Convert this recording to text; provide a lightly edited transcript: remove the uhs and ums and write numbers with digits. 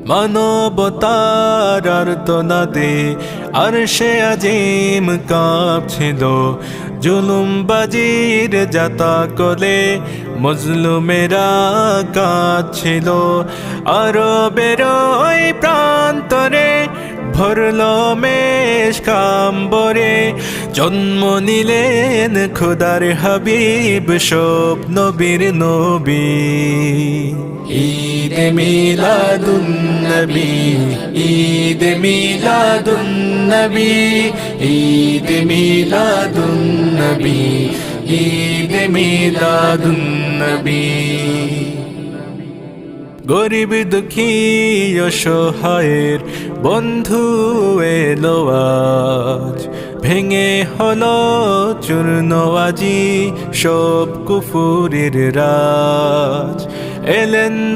মানবতার আর্তনাদে আরশে আজিম কাঁপছিল, জুলুমবাজির যাতা কোলে মজলুমেরা কাঁদছিল। আরবের ওই প্রান্তরে ভরল মেশকাম্বরে, জন্ম নিলেন খোদার হাবিব সব নবীর নবী। ঈদে মিলাদুন নবী, ঈদে মিলাদুন নবী, ঈদে মিলাদুন নবী, ঈদে মিলাদুন নবী। গরিব দুঃখী অসহায়ের বন্ধু এলো আজ, ভেঙে হলো চূর্ণ আজি সব কুফুরের রাজ। এলেন